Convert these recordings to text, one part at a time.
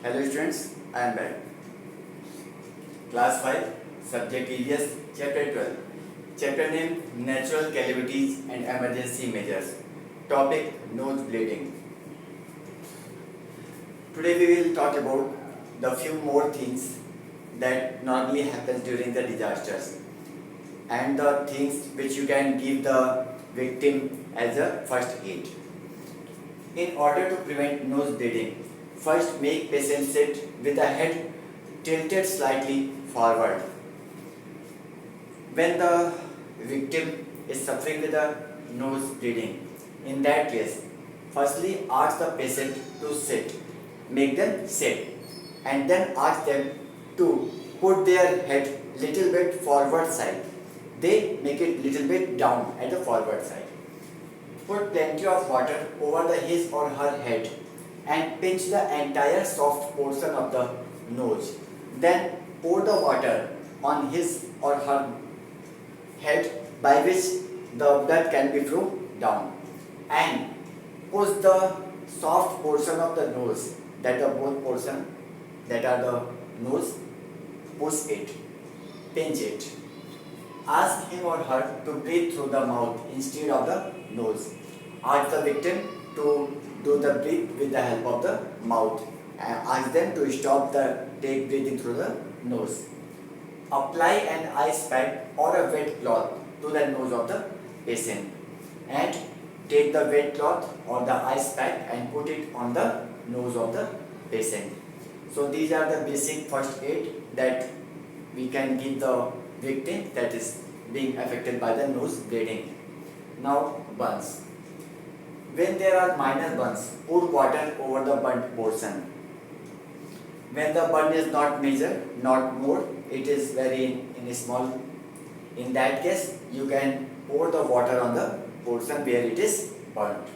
Hello students, I am back. Class 5, subject EVS, chapter 12. Chapter name Natural Calamities and Emergency Measures. Topic Nose bleeding. Today we will talk about the few more things that normally happens during the disasters and the things which you can give the victim as a first aid. In order to prevent nose bleeding, first make patient sit with the head tilted slightly forward. When the victim is suffering with a nose bleeding, in that case, firstly ask the patient to sit, make them sit, and then ask them to put their head little bit forward side. They make it little bit down at the forward side. Put plenty of water over his or her head and pinch the entire soft portion of the nose. Then pour the water on his or her head by which the blood can be flowed down. And push the soft portion of the nose, that the both portion that are the nose, push it, pinch it. Ask him or her to breathe through the mouth instead of the nose. Ask the victim to do the breathe with the help of the mouth. Ask them to stop the take breathing through the nose. Apply an ice pack or a wet cloth to the nose of the patient and take the wet cloth or the ice pack and put it on the nose of the patient. So these are the basic first aid that we can give the victim that is being affected by the nose bleeding. Now burns. When there are minor burns, pour water over the burnt portion. When the burn is not major, not more, it is very in small. In that case, you can pour the water on the portion where it is burnt.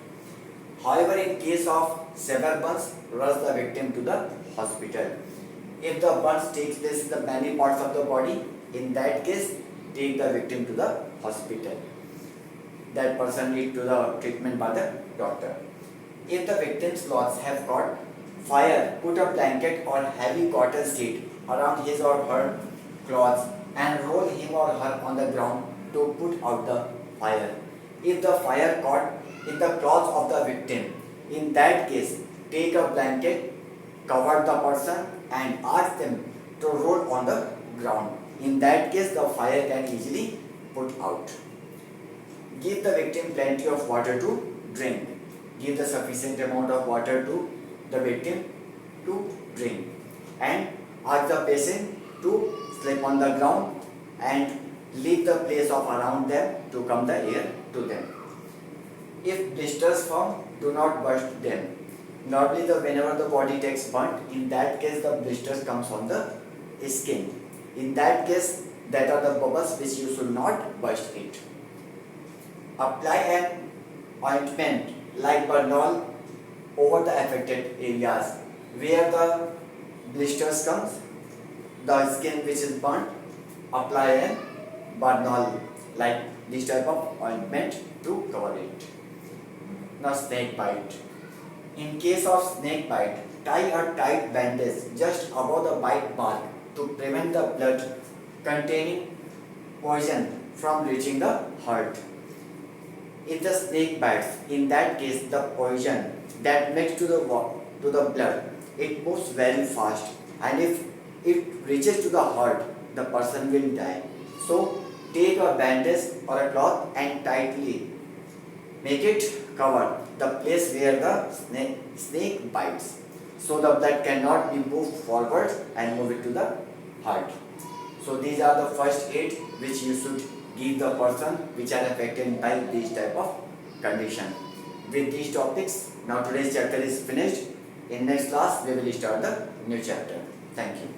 However, in case of severe burns, rush the victim to the hospital. If the burns takes place in the many parts of the body, in that case, take the victim to the hospital. That person needs to the treatment by the doctor. If the victim's clothes have caught fire, put a blanket or heavy cotton sheet around his or her clothes and roll him or her on the ground to put out the fire. If the fire caught in the clothes of the victim, in that case, take a blanket, cover the person and ask them to roll on the ground. In that case, the fire can easily put out. Give the victim plenty of water to drink. Give the sufficient amount of water to the victim to drink. And ask the patient to sleep on the ground and leave the place of around them to come the air to them. If blisters form, do not burst them. Normally, whenever the body takes burnt, in that case the blisters comes on the skin. In that case, that are the bubbles which you should not burst it. Apply an ointment like Bernol over the affected areas where the blisters comes, the skin which is burnt. Apply an Bernol like this type of ointment to cover it. Now snake bite. In case of snake bite, tie a tight bandage just above the bite mark to prevent the blood containing poison from reaching the heart. If the snake bites, in that case the poison that mixed to the blood, it moves very fast, and if it reaches to the heart, the person will die. So take a bandage or a cloth and tightly make it cover the place where the snake bites, so the blood cannot be moved forward and move it to the heart. So these are the first aid which you should give the person which are affected by this type of condition. With these topics, now today's chapter is finished. In next class, we will start the new chapter. Thank you.